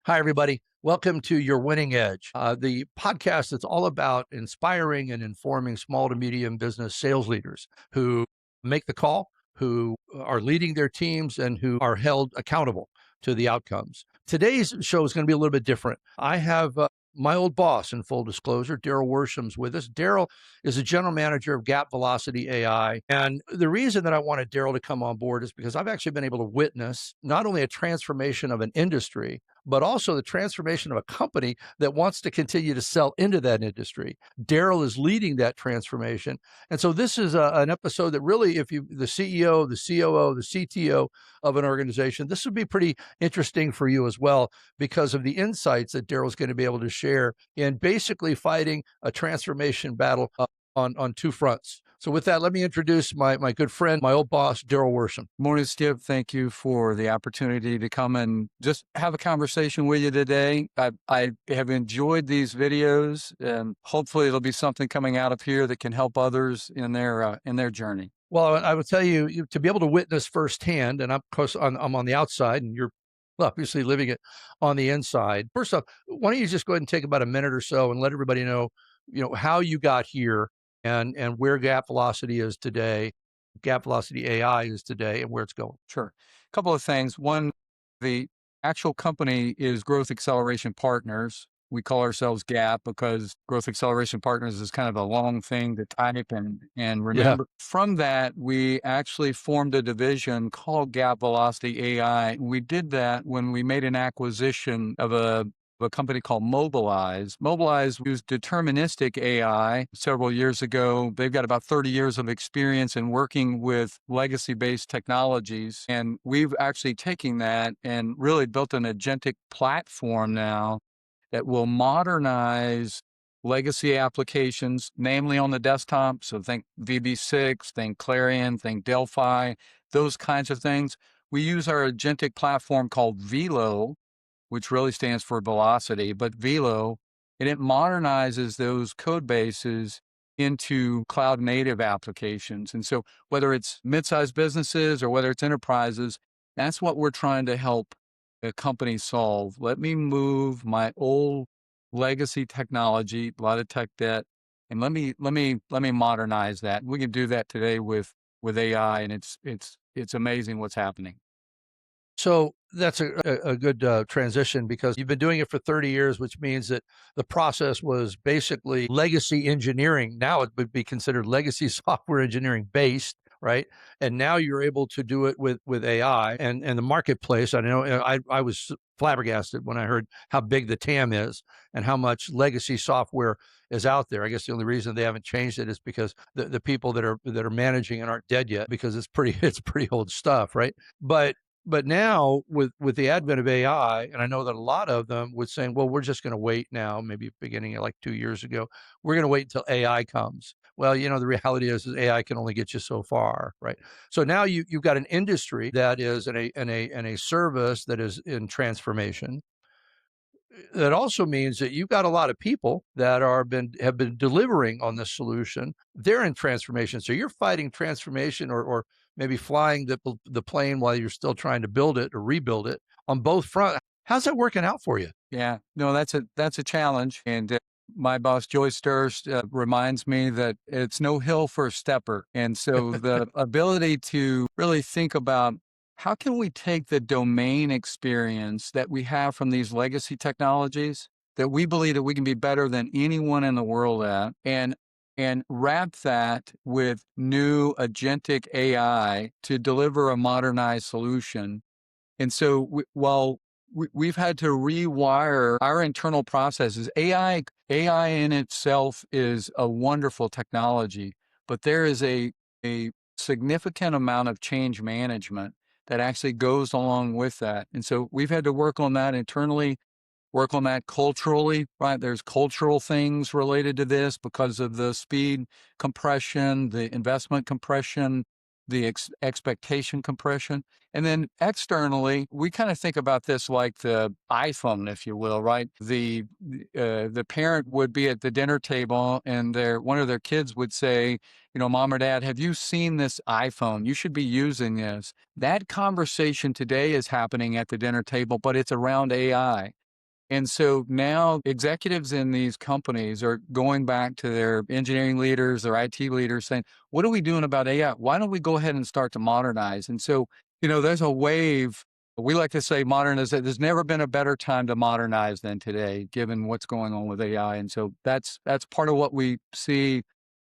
Hi, everybody. Welcome to Your Winning Edge, the podcast that's all about inspiring and informing small to medium business sales leaders who make the call, who are leading their teams, and who are held accountable to the outcomes. Today's show is going to be a little bit different. I have my old boss, in full disclosure, Darryl Worsham's with us. Darryl is a general manager of Gap Velocity AI. And the reason that I wanted Darryl to come on board is because I've actually been able to witness not only a transformation of an industry, but also the transformation of a company that wants to continue to sell into that industry. Darryl is leading that transformation. And so this is an episode that really, if you, the CEO, the COO, the CTO of an organization, this would be pretty interesting for you as well, because of the insights that Darryl's going to be able to share in basically fighting a transformation battle on two fronts. So with that, let me introduce my good friend, my old boss, Darryl Worsham. Morning, Skip. Thank you for the opportunity to come and just have a conversation with you today. I have enjoyed these videos, and hopefully it'll be something coming out of here that can help others in their journey. Well, I would tell you to be able to witness firsthand, and I'm, of course, I'm on the outside, and you're obviously living it on the inside. First off, why don't you just go ahead and take about a minute or so and let everybody know, how you got here and where Gap Velocity is today, Gap Velocity AI is today, and where it's going. Sure. A couple of things. One, the actual company is Growth Acceleration Partners. We call ourselves GAP because Growth Acceleration Partners is kind of a long thing to type and remember. From that, we actually formed a division called Gap Velocity AI. We did that when we made an acquisition of a company called Mobilize. Mobilize used deterministic AI several years ago. They've got about 30 years of experience in working with legacy-based technologies. And we've actually taken that and really built an agentic platform now that will modernize legacy applications, namely on the desktop. So think VB6, think Clarion, think Delphi, those kinds of things. We use our agentic platform called Velo, which really stands for velocity, but Velo, and it modernizes those code bases into cloud native applications. And so whether it's mid-sized businesses or whether it's enterprises, that's what we're trying to help a company solve. Let me move my old legacy technology, a lot of tech debt, and let me modernize that. We can do that today with AI, and it's amazing what's happening. So that's a good transition, because you've been doing it for 30 years, which means that the process was basically legacy engineering. Now it would be considered legacy software engineering based, right? And now you're able to do it with AI and the marketplace. I know I was flabbergasted when I heard how big the TAM is and how much legacy software is out there. I guess the only reason they haven't changed it is because the people that are managing it aren't dead yet, because it's pretty old stuff, right? But now with the advent of AI, and I know that a lot of them would saying, well, we're just going to wait now, maybe beginning at like 2 years ago, we're going to wait until AI comes. Well, the reality is AI can only get you so far, right? So now you've got an industry that is in a service that is in transformation. That also means that you've got a lot of people that have been delivering on this solution. They're in transformation. So you're fighting transformation, or maybe flying the plane while you're still trying to build it or rebuild it on both fronts. How's that working out for you? Yeah, no, that's a challenge. And my boss, Joyce Durst, reminds me that it's no hill for a stepper. And so the ability to really think about how can we take the domain experience that we have from these legacy technologies that we believe that we can be better than anyone in the world at, and wrap that with new agentic AI to deliver a modernized solution. And so while we've had to rewire our internal processes, AI in itself is a wonderful technology, but there is a significant amount of change management that actually goes along with that. And so we've had to work on that internally, work on that culturally, right? There's cultural things related to this because of the speed compression, the investment compression, the expectation compression. And then externally, we kind of think about this like the iPhone, if you will, right? The parent would be at the dinner table and one of their kids would say, Mom or Dad, have you seen this iPhone? You should be using this. That conversation today is happening at the dinner table, but it's around AI. And so now executives in these companies are going back to their engineering leaders, their IT leaders saying, what are we doing about AI? Why don't we go ahead and start to modernize? And so, there's a wave. We like to say there's never been a better time to modernize than today, given what's going on with AI. And so that's part of what we see.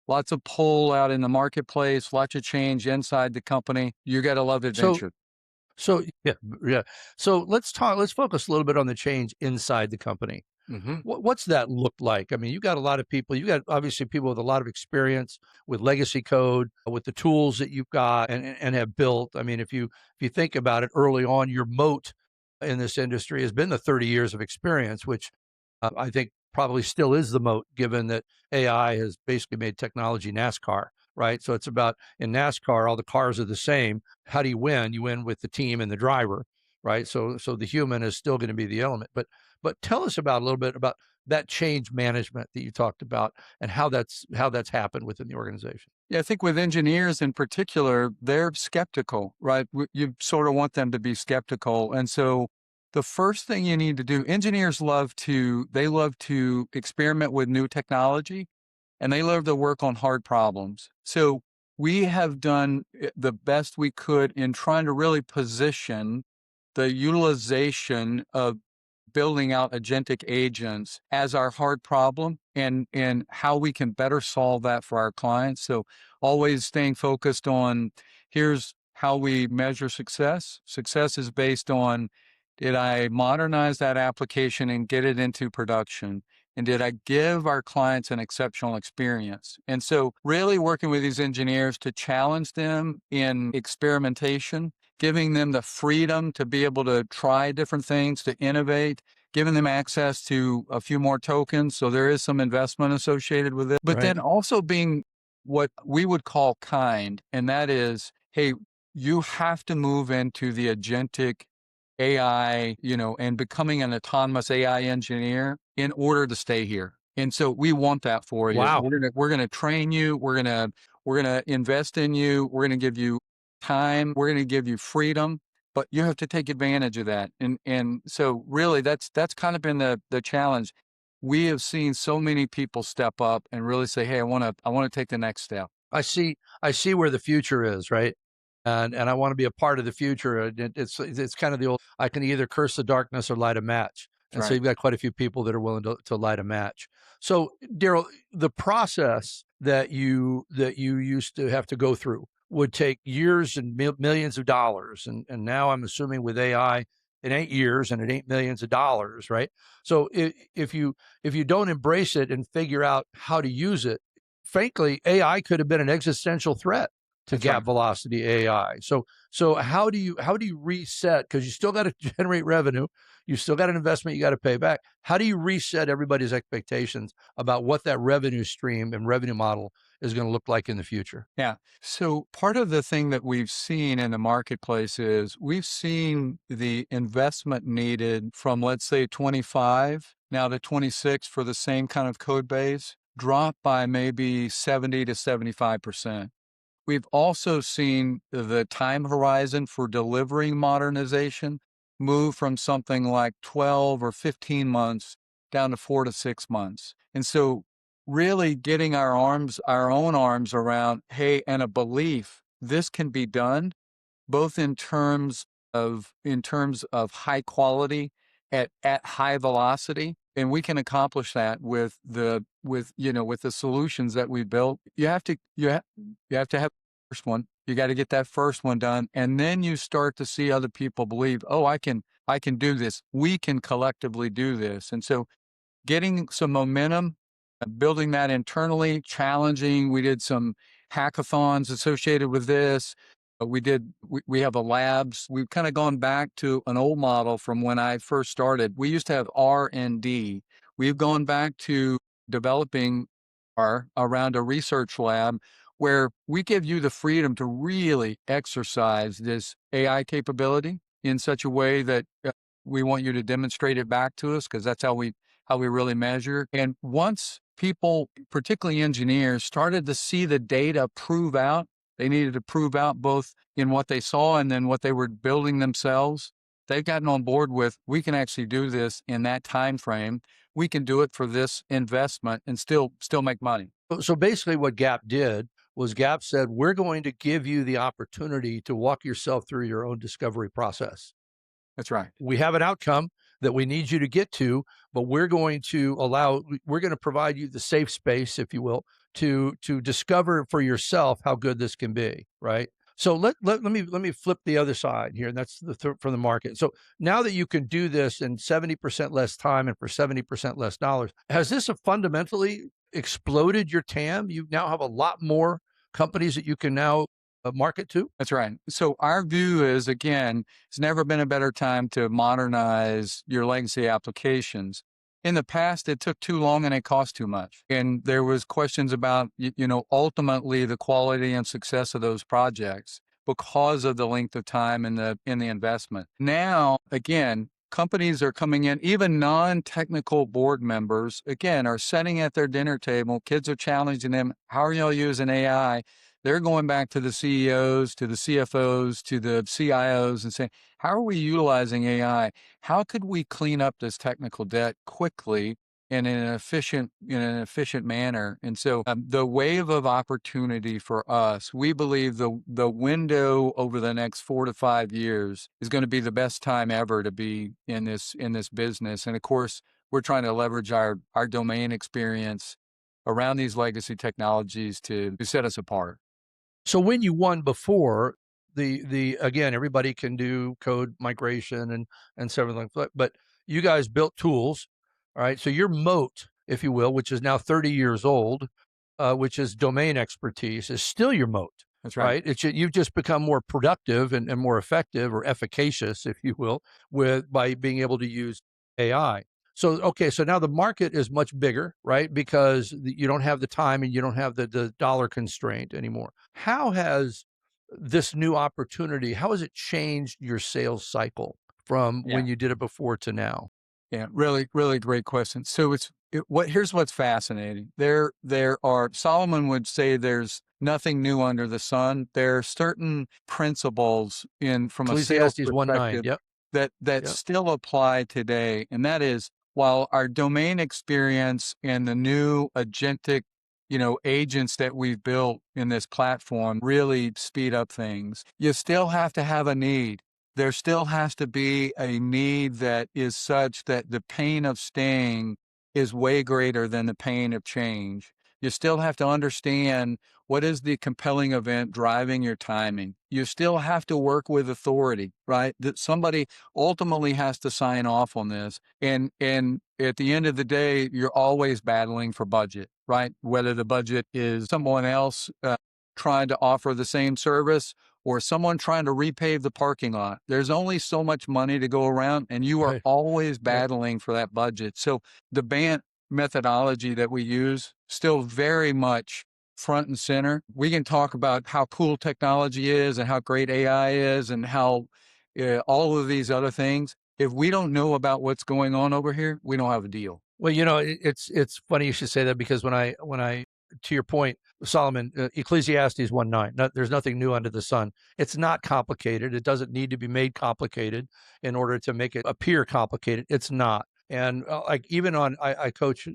Lots of pull out in the marketplace, lots of change inside the company. You got to love So adventure. So yeah, yeah. So let's focus a little bit on the change inside the company. Hmm. What's that look like? I mean, you got a lot of people, you got obviously people with a lot of experience with legacy code, with the tools that you've got and have built. I mean, if you think about it early on, your moat in this industry has been the 30 years of experience, which I think probably still is the moat, given that AI has basically made technology NASCAR, right? So it's about in NASCAR, all the cars are the same. How do you win? You win with the team and the driver, right? So the human is still going to be the element. But tell us about a little bit about that change management that you talked about and how that's happened within the organization. Yeah, I think with engineers in particular, they're skeptical, right? You sort of want them to be skeptical. And so the first thing you need to do, engineers they love to experiment with new technology and they love to work on hard problems. So we have done the best we could in trying to really position the utilization of building out agentic agents as our hard problem and how we can better solve that for our clients. So always staying focused on here's how we measure success. Success is based on, did I modernize that application and get it into production? And did I give our clients an exceptional experience? And so really working with these engineers to challenge them in experimentation, giving them the freedom to be able to try different things, to innovate, giving them access to a few more tokens. So there is some investment associated with it, but Right. then also being what we would call kind. And that is, hey, you have to move into the agentic AI, and becoming an autonomous AI engineer in order to stay here. And so we want that for you. Wow. We're gonna train you. We're gonna invest in you. We're gonna give you time. We're gonna give you freedom, but you have to take advantage of that. And so really that's kind of been the challenge. We have seen so many people step up and really say, hey, I want to take the next step. I see where the future is, right? And I want to be a part of the future. And it's kind of the old, I can either curse the darkness or light a match. That's And so right. you've got quite a few people that are willing to light a match. So Darryl, the process that you used to have to go through would take years and millions of dollars. And now I'm assuming with AI, it ain't years and it ain't millions of dollars, right? So if you don't embrace it and figure out how to use it, frankly, AI could have been an existential threat to That's right. gap velocity AI. So how do you reset? Because you still got to generate revenue, you still got an investment you got to pay back. How do you reset everybody's expectations about what that revenue stream and revenue model is going to look like in the future? Yeah. So part of the thing that we've seen in the marketplace is we've seen the investment needed from, let's say, 25 now to 26 for the same kind of code base drop by maybe 70 to 75%. We've also seen the time horizon for delivering modernization move from something like 12 or 15 months down to 4 to 6 months. And so really getting our own arms around, hey, and a belief this can be done both in terms of high quality at high velocity, and we can accomplish that with the solutions that we built. You have to have the first one. You got to get that first one done, and then you start to see other people believe, oh, I can do this. We can collectively do this. And so getting some momentum, building that internally, challenging. We did some hackathons associated with this. We have a labs. We've kind of gone back to an old model from when I first started. We used to have R&D. We've gone back to developing around a research lab where we give you the freedom to really exercise this AI capability in such a way that we want you to demonstrate it back to us, because that's how we really measure. And once people, particularly engineers, started to see the data prove out, they needed to prove out both in what they saw and then what they were building themselves. they've gotten on board with, we can actually do this in that time frame. We can do it for this investment and still make money. So basically what Gap did was Gap said, we're going to give you the opportunity to walk yourself through your own discovery process. That's right. We have an outcome that we need you to get to, but we're going to provide you the safe space, if you will, to discover for yourself how good this can be, right? So let me flip the other side here, and that's from the market. So now that you can do this in 70% less time and for 70% less dollars, has this fundamentally exploded your TAM? You now have a lot more companies that you can now market to? That's right. So our view is, again, it's never been a better time to modernize your legacy applications. In the past, it took too long and it cost too much. And there was questions about, ultimately the quality and success of those projects because of the length of time and the investment. Now, again, companies are coming in, even non-technical board members, again, are sitting at their dinner table. Kids are challenging them. How are y'all using AI? They're going back to the CEOs, to the CFOs, to the CIOs and saying, how are we utilizing AI? How could we clean up this technical debt quickly and in an efficient manner? And so the wave of opportunity for us, we believe the window over the next 4 to 5 years is going to be the best time ever to be in this business. And of course, we're trying to leverage our domain experience around these legacy technologies to set us apart. So when you won before, the again, everybody can do code migration and several things, but you guys built tools, all right? So your moat, if you will, which is now 30 years old, which is domain expertise, is still your moat. That's right. You've just become more productive and more effective or efficacious, if you will, by being able to use AI. So, okay, so now the market is much bigger, right? Because you don't have the time and you don't have the dollar constraint anymore. How has this new opportunity, how has it changed your sales cycle from when you did it before to now? Yeah, really, really great question. So here's what's fascinating. There are, Solomon would say there's nothing new under the sun. There are certain principles from a sales Ecclesiastes 1:9. perspective Yep. that Yep. still apply today. And that is, while our domain experience and the new agentic, agents that we've built in this platform really speed up things, you still have to have a need. There still has to be a need that is such that the pain of staying is way greater than the pain of change. You still have to understand what is the compelling event driving your timing. You still have to work with authority, right? That somebody ultimately has to sign off on this. And at the end of the day, you're always battling for budget, right? Whether the budget is someone else trying to offer the same service or someone trying to repave the parking lot. There's only so much money to go around, and you are Right. always battling for that budget. So the BANT methodology that we use, still very much front and center. We can talk about how cool technology is and how great AI is and how all of these other things. If we don't know about what's going on over here, we don't have a deal. Well, it's funny you should say that, because when I to your point, Solomon, Ecclesiastes 1:9, there's nothing new under the sun. It's not complicated. It doesn't need to be made complicated in order to make it appear complicated. It's not. And like even I coach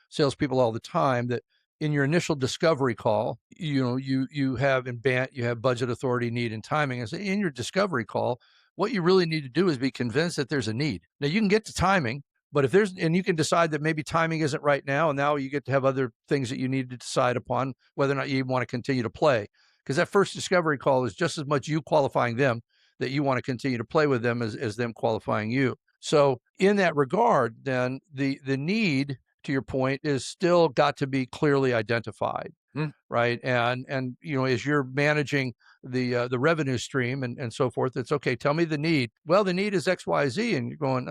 salespeople all the time that in your initial discovery call, you have in BANT, you have budget, authority, need, and timing. And so in your discovery call, what you really need to do is be convinced that there's a need. Now you can get to timing, but and you can decide that maybe timing isn't right now, and now you get to have other things that you need to decide upon whether or not you want to continue to play. Because that first discovery call is just as much you qualifying them that you want to continue to play with them as them qualifying you. So in that regard, then the need, to your point, is still got to be clearly identified, right? And as you're managing the revenue stream and so forth, it's okay. Tell me the need. Well, the need is X, Y, Z, and you're going,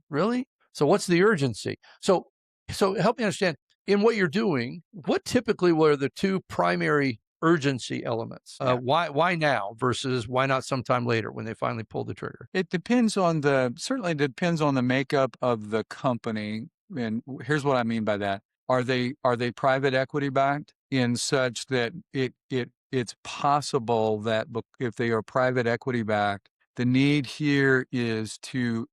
really? So what's the urgency? So help me understand, in what you're doing, what typically were the two primary urgency elements? Why now versus why not sometime later when they finally pull the trigger? It certainly depends on the makeup of the company. And here's what I mean by that. Are they private equity backed in such that it's possible that if they are private equity backed, The need here is to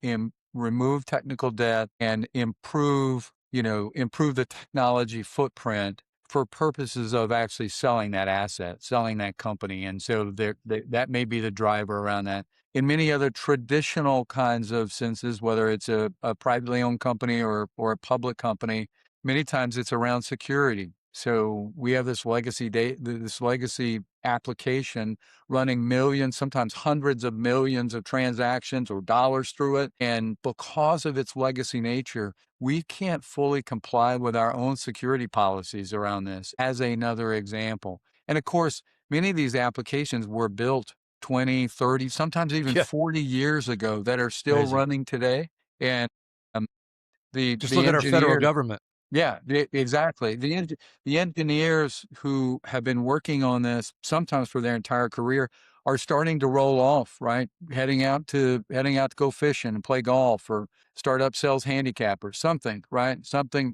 remove technical debt and improve the technology footprint for purposes of actually selling that asset, selling that company. And so that may be the driver around that. In many other traditional kinds of senses, whether it's a privately owned company or a public company, many times it's around security. So we have this legacy application running millions, sometimes hundreds of millions of transactions or dollars through it. And because of its legacy nature, we can't fully comply with our own security policies around this, as another example. And of course, many of these applications were built 20, 30, sometimes even Yeah, 40 years ago that are still amazing. running today. And um, the Just the look at our federal engineers, government. yeah, exactly. The engineers who have been working on this sometimes for their entire career are starting to roll off, right? Heading out to go fishing and play golf or start up sales handicap or something, right? Something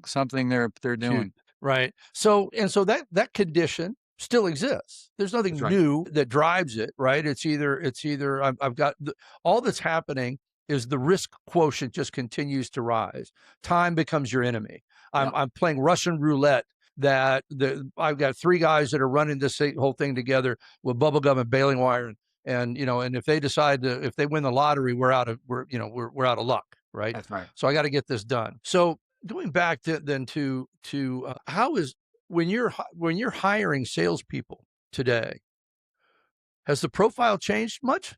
they're Huge, doing. right? So that condition still exists. There's That's nothing right. new that drives it, right? It's either I've got all that's happening is the risk quotient just continues to rise. Time becomes your enemy. Yeah, I'm playing Russian roulette. I've got three guys that are running this whole thing together with bubble gum and baling wire, and if they decide to, if they win the lottery, we're out of luck, right? that's right. So I got to get this done. So going back to how is when you're hiring salespeople today, has the profile changed much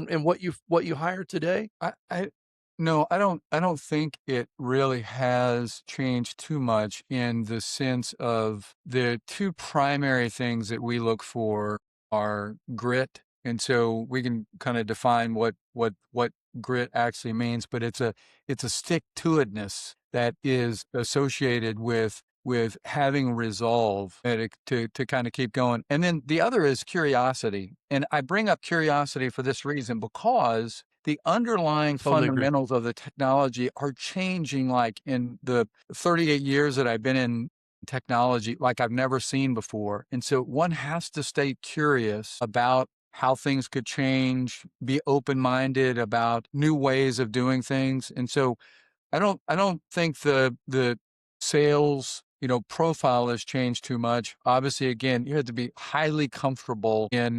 in what you hire today? I no, I don't think it really has changed too much in the sense of the two primary things that we look for are grit. And so we can kind of define what grit actually means, but it's a stick to itness that is associated with having resolve to kind of keep going. And then the other is curiosity. And I bring up curiosity for this reason, because the underlying Totally agree. fundamentals of the technology are changing, like in the 38 years that I've been in technology, like I've never seen before. And so one has to stay curious about how things could change, be open-minded about new ways of doing things. And so I don't think the sales, profile has changed too much. Obviously, again, you have to be highly comfortable in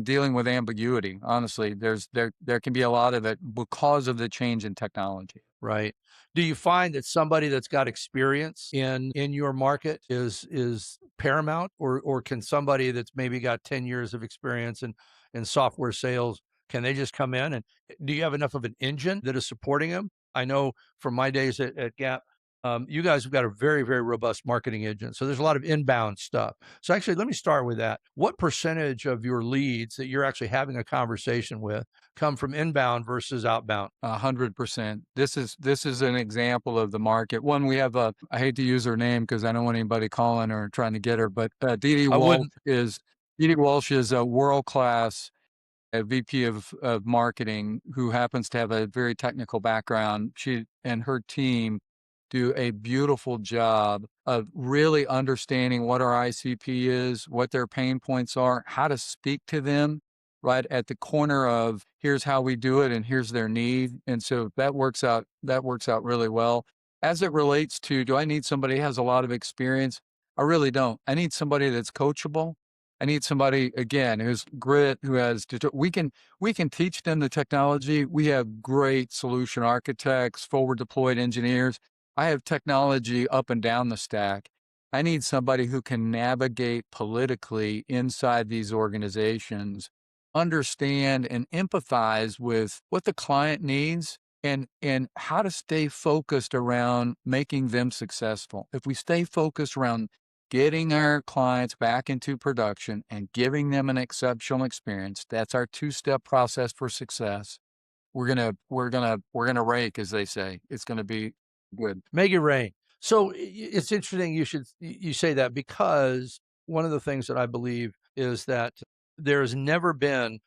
dealing with ambiguity. Honestly, there can be a lot of it because of the change in technology. Right. Do you find that somebody that's got experience in your market is paramount, or can somebody that's maybe got 10 years of experience in software sales, can they just come in, and do you have enough of an engine that is supporting them? I know from my days at Gap, you guys have got a very, very robust marketing engine. So there's a lot of inbound stuff. So actually, let me start with that. What percentage of your leads that you're actually having a conversation with come from inbound versus outbound? 100%. This is an example of the market. One, we have I hate to use her name because I don't want anybody calling her and trying to get her, but I wouldn't. Dee Dee Walsh is a world-class VP of marketing who happens to have a very technical background. She and her team do a beautiful job of really understanding what our ICP is, what their pain points are, how to speak to them right at the corner of here's how we do it and here's their need. And so that works out really well. As it relates to, do I need somebody who has a lot of experience? I really don't. I need somebody that's coachable. I need somebody, again, who's grit, who has we can teach them the technology. We have great solution architects, forward deployed engineers. I have technology up and down the stack. I need somebody who can navigate politically inside these organizations, understand and empathize with what the client needs, and how to stay focused around making them successful. If we stay focused around getting our clients back into production and giving them an exceptional experience, that's our two-step process for success. We're gonna rake, as they say. It's gonna be good. Make it rain. So it's interesting you say that, because one of the things that I believe is that there has never been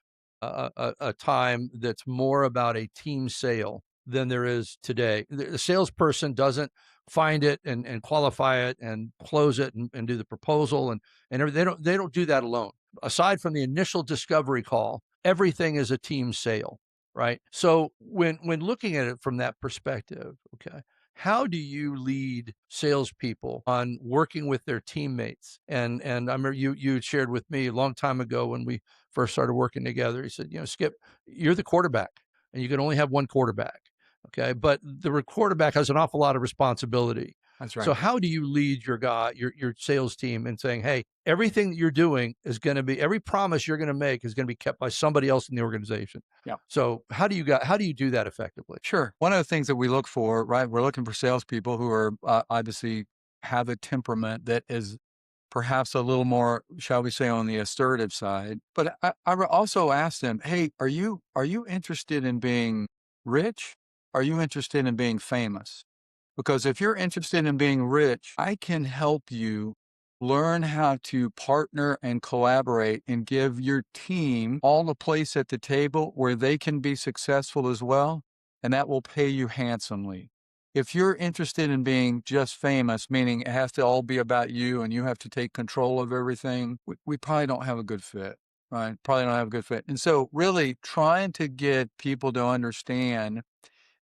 a time that's more about a team sale than there is today. The salesperson doesn't find it and qualify it and close it and do the proposal and everything. They don't do that alone. Aside from the initial discovery call, everything is a team sale, right? So when looking at it from that perspective, okay, how do you lead salespeople on working with their teammates? And I remember you had shared with me a long time ago when we first started working together. He said, Skip, you're the quarterback, and you can only have one quarterback. Okay, but the quarterback has an awful lot of responsibility. That's So right. how do you lead your sales team in saying, hey, everything that you're doing is going to be every promise you're going to make is going to be kept by somebody else in the organization. Yeah. So how do you do that effectively? Sure. One of the things that we look for, right? We're looking for salespeople who are obviously have a temperament that is perhaps a little more, shall we say, on the assertive side. But I would also ask them, hey, are you interested in being rich? Are you interested in being famous? Because if you're interested in being rich, I can help you learn how to partner and collaborate and give your team all a place at the table where they can be successful as well. And that will pay you handsomely. If you're interested in being just famous, meaning it has to all be about you and you have to take control of everything, we probably don't have a good fit, right? Probably don't have a good fit. And so, really trying to get people to understand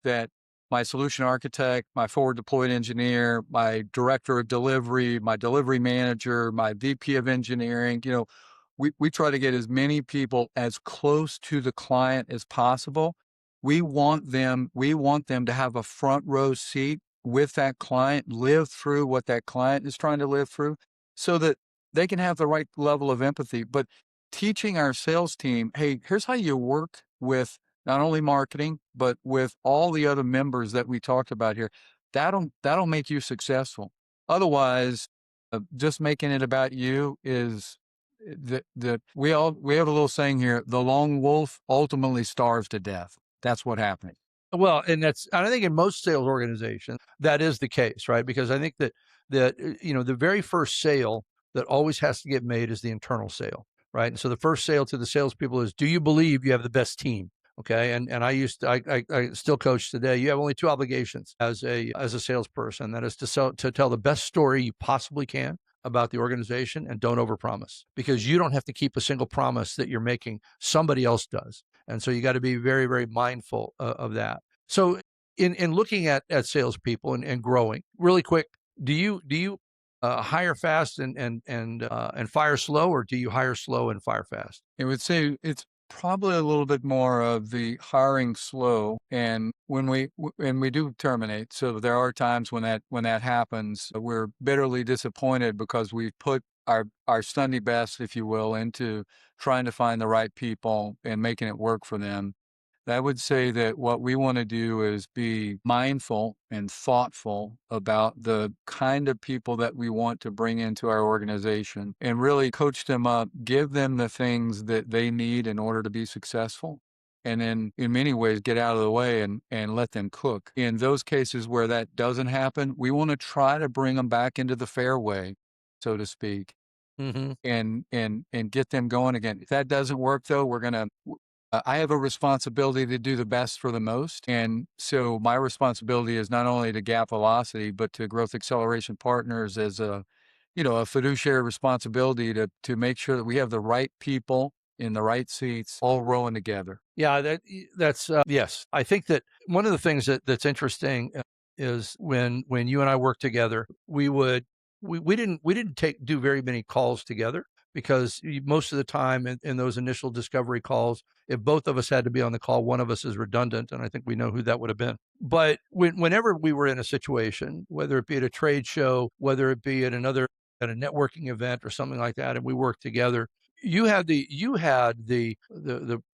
that my solution architect, my forward deployed engineer, my director of delivery, my delivery manager, my VP of engineering, we try to get as many people as close to the client as possible. We want them to have a front row seat with that client, live through what that client is trying to live through so that they can have the right level of empathy. But teaching our sales team, hey, here's how you work with not only marketing, but with all the other members that we talked about here, that'll make you successful. Otherwise, just making it about you is we have a little saying here: the lone wolf ultimately starves to death. That's what happens. Well, and I think in most sales organizations that is the case, right? Because I think that the very first sale that always has to get made is the internal sale, right? And so the first sale to the salespeople is, do you believe you have the best team? Okay, and I still coach today. You have only two obligations as a salesperson. That is to tell the best story you possibly can about the organization, and don't overpromise, because you don't have to keep a single promise that you're making. Somebody else does. And so you got to be very, very mindful of that. So in looking at salespeople and growing really quick, do you hire fast and fire slow, or do you hire slow and fire fast? I would say it's probably a little bit more of the hiring slow, and when we do terminate. So there are times when that happens, we're bitterly disappointed because we've put our Sunday best, if you will, into trying to find the right people and making it work for them. I would say that what we want to do is be mindful and thoughtful about the kind of people that we want to bring into our organization and really coach them up, give them the things that they need in order to be successful. And then in many ways, get out of the way and let them cook. In those cases where that doesn't happen, we want to try to bring them back into the fairway, so to speak, Mm-hmm. and get them going again. If that doesn't work though, I have a responsibility to do the best for the most. And so my responsibility is not only to Gap Velocity, but to Growth Acceleration Partners as a fiduciary responsibility to make sure that we have the right people in the right seats, all rowing together. Yeah, that's yes. I think that one of the things that's interesting is when you and I worked together, we didn't do very many calls together, because most of the time in those initial discovery calls, if both of us had to be on the call, one of us is redundant, and I think we know who that would have been. But whenever we were in a situation, whether it be at a trade show, whether it be at a networking event or something like that, and we worked together, you had the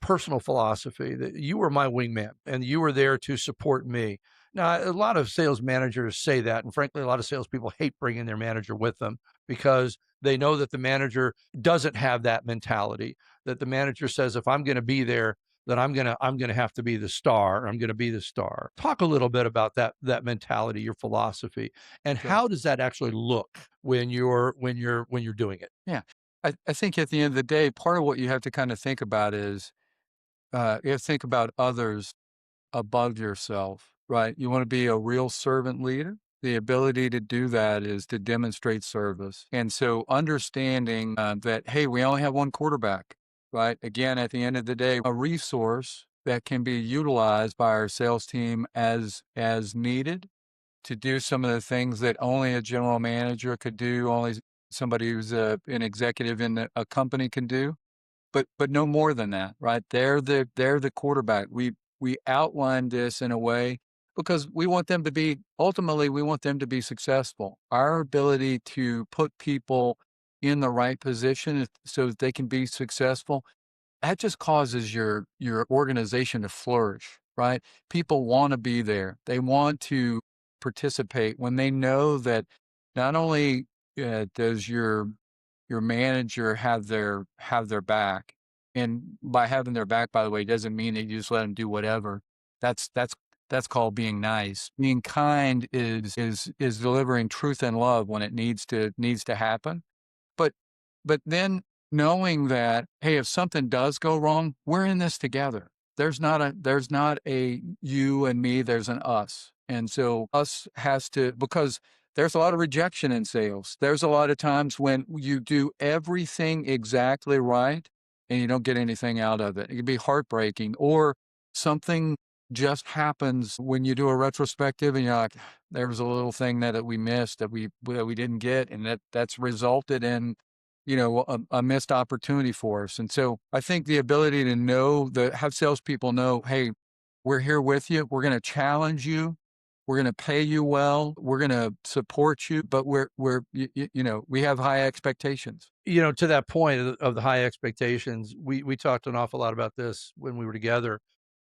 personal philosophy that you were my wingman and you were there to support me. Now, a lot of sales managers say that, and frankly, a lot of salespeople hate bringing their manager with them, because they know that the manager doesn't have that mentality. That the manager says, if I'm going to be there, then I'm gonna have to be the star. I'm going to be the star. Talk a little bit about that mentality, your philosophy, and Sure. how does that actually look when you're doing it? Yeah. I think at the end of the day, part of what you have to kind of think about is you have to think about others above yourself, right? You want to be a real servant leader. The ability to do that is to demonstrate service. And so understanding that, hey, we only have one quarterback, right? Again, at the end of the day, a resource that can be utilized by our sales team as needed to do some of the things that only a general manager could do, only somebody who's an executive in a company can do, but no more than that, right? They're the quarterback. We outlined this in a way because we want them to be ultimately we want them to be successful. Our ability to put people in the right position so that they can be successful, that just causes your organization to flourish, right? People want to be there. They want to participate when they know that not only does your manager have their back, and by having their back, by the way, doesn't mean that you just let them do whatever. That's called being nice. Being kind is delivering truth and love when it needs to happen. But but then knowing that, hey, if something does go wrong, we're in this together. There's not a you and me, there's an us. And so us has to, because there's a lot of rejection in sales. There's a lot of times when you do everything exactly right and you don't get anything out of it. It can be heartbreaking, or something just happens when you do a retrospective and you're like, there was a little thing that we missed that we didn't get, and that's resulted in a missed opportunity for us. And so I think the ability to have salespeople know, hey, we're here with you. We're going to challenge you. We're going to pay you well. We're going to support you, but we have high expectations. To that point of the high expectations, we talked an awful lot about this when we were together.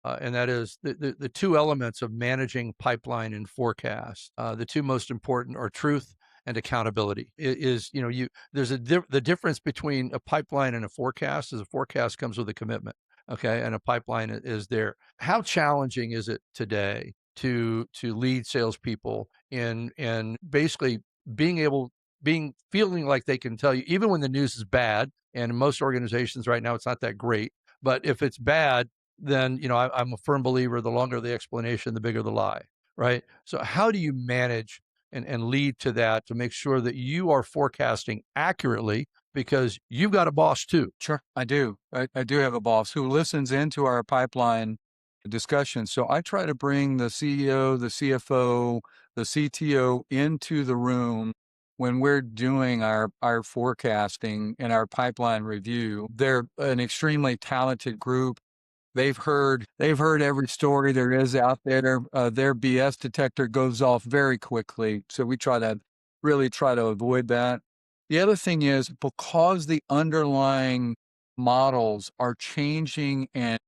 And that is the two elements of managing pipeline and forecast. The two most important are truth and accountability. There's the difference between a pipeline and a forecast is a forecast comes with a commitment, okay, and a pipeline is there. How challenging is it today to lead salespeople in basically feeling like they can tell you even when the news is bad, and in most organizations right now it's not that great, but if it's bad, then I'm a firm believer the longer the explanation, the bigger the lie, right? So how do you manage and lead to that to make sure that you are forecasting accurately because you've got a boss too? Sure, I do. I do have a boss who listens into our pipeline discussion. So I try to bring the CEO, the CFO, the CTO into the room when we're doing our forecasting and our pipeline review. They're an extremely talented group. They've heard every story there is out there. Their BS detector goes off very quickly. So we really try to avoid that. The other thing is, because the underlying models are changing and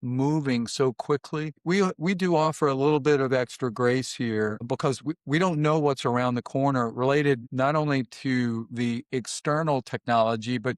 moving so quickly, we do offer a little bit of extra grace here because we don't know what's around the corner, related not only to the external technology, but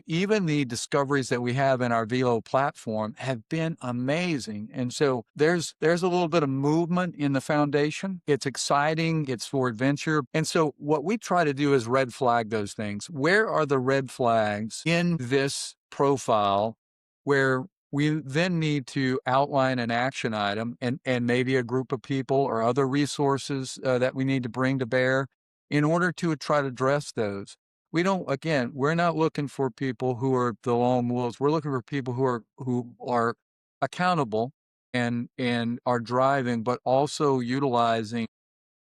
even the discoveries that we have in our Velo platform have been amazing. And so there's a little bit of movement in the foundation. It's exciting. It's for adventure. And so what we try to do is red flag those things. Where are the red flags in this profile where we then need to outline an action item and maybe a group of people or other resources that we need to bring to bear in order to try to address those? We're not looking for people who are the lone wolves. We're looking for people who are accountable and are driving, but also utilizing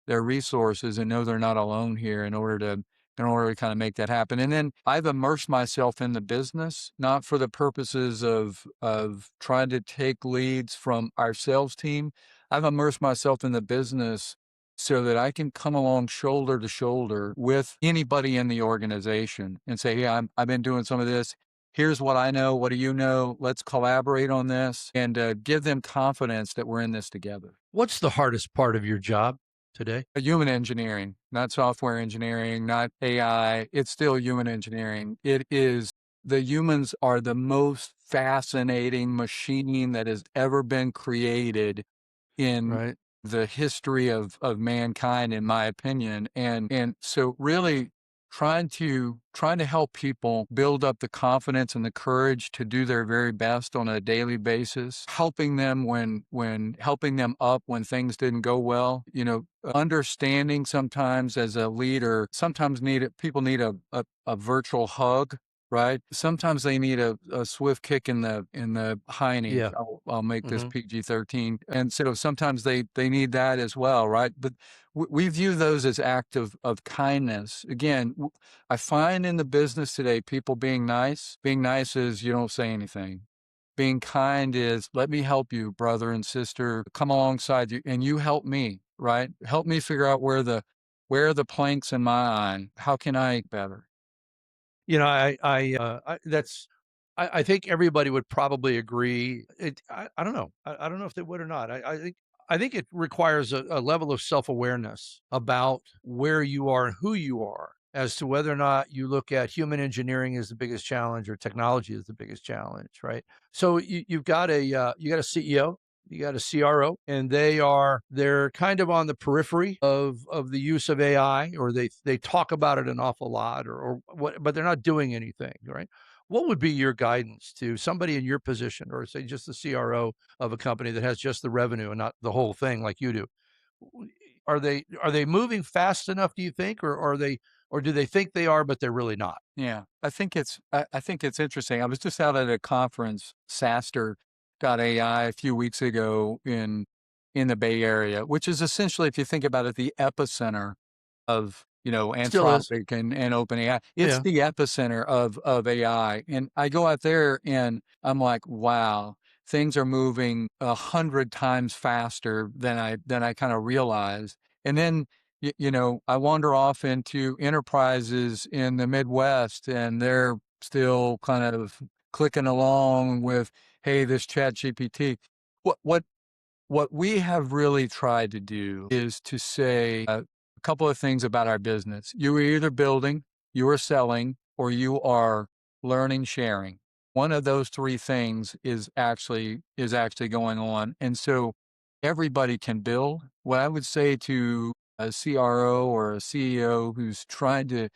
their resources and know they're not alone here in order to kind of make that happen. And then I've immersed myself in the business, not for the purposes of trying to take leads from our sales team. I've immersed myself in the business so that I can come along shoulder to shoulder with anybody in the organization and say, hey, I've been doing some of this. Here's what I know. What do you know? Let's collaborate on this, and give them confidence that we're in this together. What's the hardest part of your job today? Human engineering, not software engineering, not AI. It's still human engineering. It is. The humans are the most fascinating machine that has ever been created in Right. the history of mankind, in my opinion. And so really trying to help people build up the confidence and the courage to do their very best on a daily basis, helping them helping them up when things didn't go well, understanding sometimes as a leader, sometimes people need a virtual hug right? Sometimes they need a swift kick in the high knees. Yeah. I'll make this Hmm. PG-13, and so sometimes they need that as well, right? But we view those as act of kindness. Again, I find in the business today, people being nice. Being nice is you don't say anything. Being kind is let me help you, brother and sister. Come alongside you, and you help me, right? Help me figure out where are the planks in my eye. How can I better? I think everybody would probably agree. I don't know. I don't know if they would or not. I think it requires a level of self-awareness about where you are and who you are as to whether or not you look at human engineering as the biggest challenge or technology as the biggest challenge, right? So you've got you got a CEO, you got a CRO, and they're kind of on the periphery of the use of AI, or they talk about it an awful lot, or what, but they're not doing anything, right? What would be your guidance to somebody in your position, or say just the CRO of a company that has just the revenue and not the whole thing like you do? Are they moving fast enough, do you think, or are they, or do they think they are but they're really not? Yeah, I think it's interesting. I was just out at a conference, SaaStr.ai, a few weeks ago in the Bay Area, which is essentially, if you think about it, the epicenter of Still is. Anthropic and OpenAI. It's Yeah. the epicenter of AI. And I go out there and I'm like, wow, things are moving 100 times faster than I kind of realized. And then I wander off into enterprises in the Midwest, and they're still kind of clicking along with, hey, this chat GPT. What, what, what we have really tried to do is to say a couple of things about our business. You are either building, you are selling, or you are learning, sharing. One of those three things is actually going on. And so everybody can build. What I would say to a CRO or a CEO who's trying to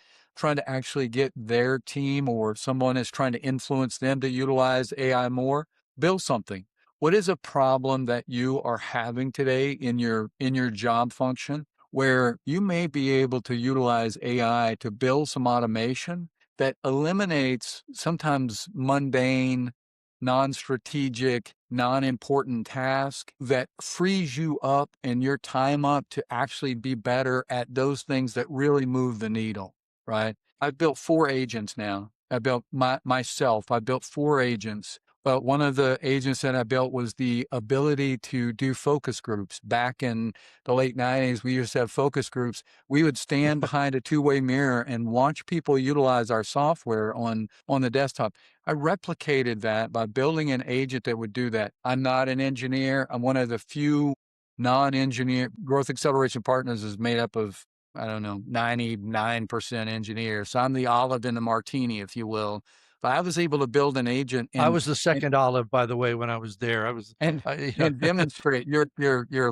actually get their team, or someone is trying to influence them to utilize AI more, build something. What is a problem that you are having today in your job function where you may be able to utilize AI to build some automation that eliminates sometimes mundane, non-strategic, non-important task that frees you up and your time up to actually be better at those things that really move the needle, right? I've built 4 agents now. I built myself. I built 4 agents. But one of the agents that I built was the ability to do focus groups. Back in the late 90s, we used to have focus groups. We would stand behind a two-way mirror and watch people utilize our software on the desktop. I replicated that by building an agent that would do that. I'm not an engineer. I'm one of the few non-engineer. Growth Acceleration Partners is made up of, I don't know, 99% engineers. So I'm the olive in the martini, if you will. But I was able to build an agent I and was the and second olive, by the way, when I was there. I was, and, I, and demonstrate your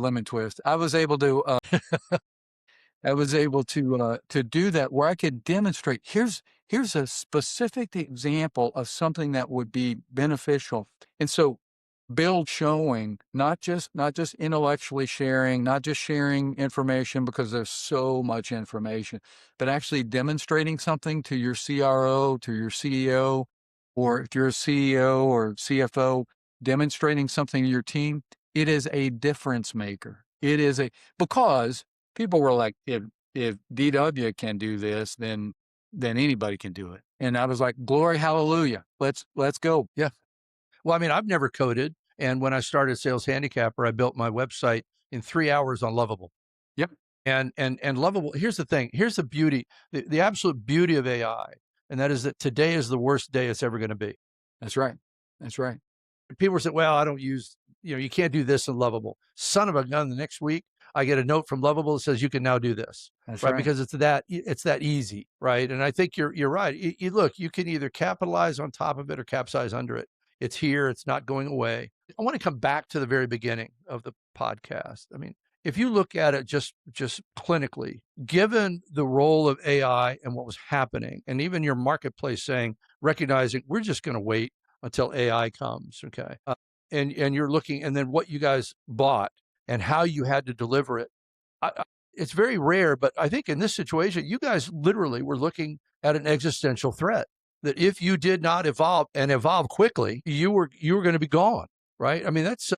lemon twist. I was able to do that where I could demonstrate. Here's a specific example of something that would be beneficial. And so build showing, not just intellectually sharing, not just sharing information because there's so much information, but actually demonstrating something to your CRO, to your CEO, or if you're a CEO or CFO, demonstrating something to your team. It is a difference maker. Because people were like, if DW can do this, then anybody can do it. And I was like, glory, hallelujah. Let's go. yeah. Well, I mean, I've never coded. And when I started Sales Handicapper, I built my website in 3 hours on Lovable. Yep. And Lovable, here's the thing. Here's the beauty, the absolute beauty of AI. And that is that today is the worst day it's ever going to be. That's right. That's right. People say, well, I don't use, you can't do this in Lovable. Son of a gun, the next week, I get a note from Lovable that says you can now do this, That's right? right. Because it's that easy, right? And I think you're right. Look, you can either capitalize on top of it or capsize under it. It's here. It's not going away. I want to come back to the very beginning of the podcast. I mean, if you look at it just clinically, given the role of AI and what was happening, and even your marketplace saying, recognizing we're just going to wait until AI comes, okay? And you're looking, and then what you guys bought and how you had to deliver it. It's very rare, but I think in this situation, you guys literally were looking at an existential threat. that if you did not evolve and evolve quickly, you were going to be gone, right? I mean, that's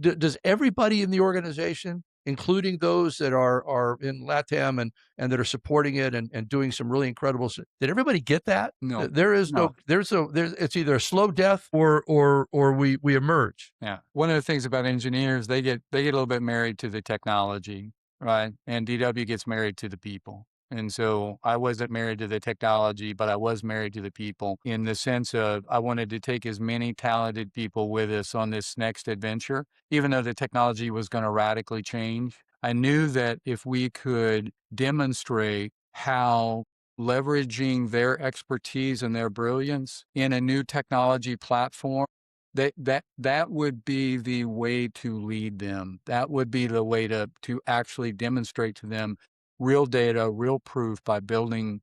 does everybody in the organization, including those that are in LATAM and that are supporting it and doing some really incredible, did everybody get that? No, There is no. there's it's either a slow death or we emerge. Yeah. One of the things about engineers, they get a little bit married to the technology, right? And DW gets married to the people. And so I wasn't married to the technology, but I was married to the people in the sense of I wanted to take as many talented people with us on this next adventure, even though the technology was going to radically change. I knew that if we could demonstrate how leveraging their expertise and their brilliance in a new technology platform, that would be the way to lead them. That would be the way to actually demonstrate to them real data, real proof by building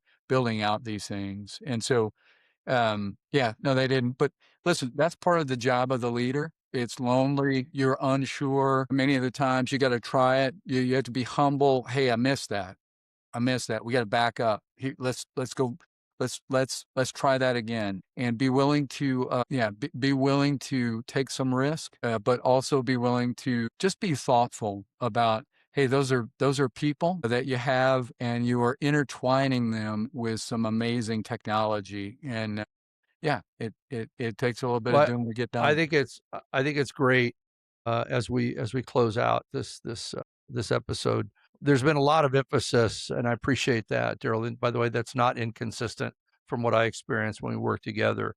out these things. And so, yeah, no, they didn't. But listen, that's part of the job of the leader. It's lonely. You're unsure. Many of the times you got to try it. You have to be humble. Hey, I missed that. We got to back up. Let's go. Let's try that again, and be willing to be willing to take some risk, but also be willing to just be thoughtful about, hey, those are people that you have, and you are intertwining them with some amazing technology, and it takes a little bit of But doing to get I done. think it's great as we close out this episode. There's been a lot of emphasis, and I appreciate that, Darryl. And by the way, that's not inconsistent from what I experienced when we worked together.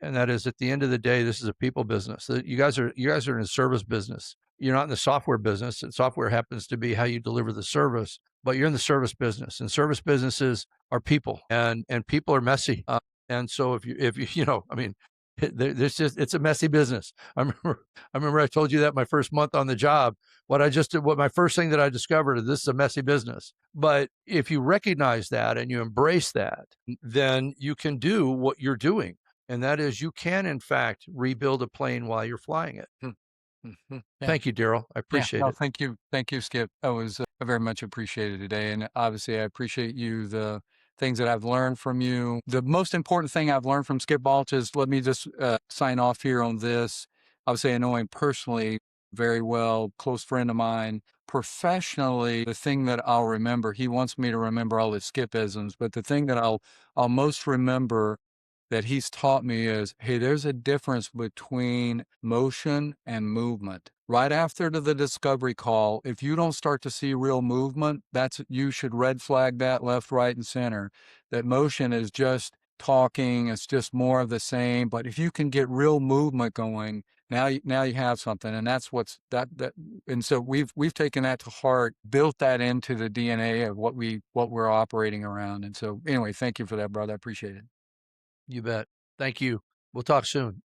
And that is, at the end of the day, this is a people business. You guys are in a service business. You're not in the software business. And software happens to be how you deliver the service, but you're in the service business. And service businesses are people, and people are messy. And so if you I mean, there's just it's a messy business. I remember I told you that my first month on the job. What my first thing that I discovered is this is a messy business. But if you recognize that and you embrace that, then you can do what you're doing. And that is, you can, in fact, rebuild a plane while you're flying it. Yeah. Thank you, Darryl. I Yeah, appreciate no, it. thank you, Skip. I was very much appreciated today, and obviously, I appreciate you, the things that I've learned from you. The most important thing I've learned from Skip Balch is, let me just sign off here on this. Obviously, I know him personally very well, close friend of mine. Professionally, the thing that I'll remember, he wants me to remember all his Skipisms, but the thing that I'll most remember that he's taught me is, hey, there's a difference between motion and movement. Right after the discovery call, if you don't start to see real movement, you should red flag that left, right, and center. That motion is just talking, it's just more of the same. But if you can get real movement going, now you have something. And that's and so we've taken that to heart, built that into the DNA of what we're operating around. And so anyway, thank you for that, brother. I appreciate it. You bet. Thank you. We'll talk soon.